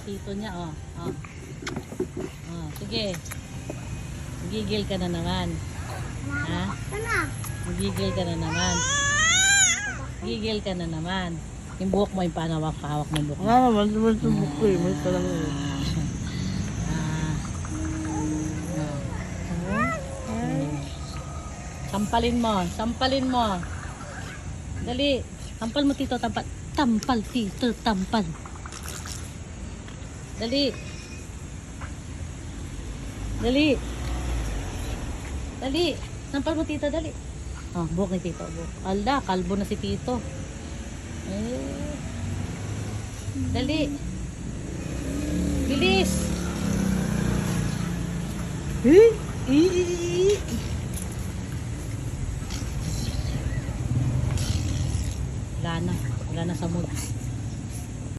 tito niya, oh. Oh. Oh, sige. Gigil ka na naman. Ha? Gigil ka na naman. Gigil ka na naman. Yung buhok mo, yung panawak-hawak mo yung buhok mo. Nga naman, naman subok ko eh. May palang eh. Sampalin mo, sampalin mo. Dali, tampal mo tito, tampal. Tampal tito, tampal. Dali. Dali. Dali. Tampal mo tito, dali. Oh, buhok ni tito, buhok. Ala, kalbo na si tito. Eh. Dali. Bilis. Wala na sa mood.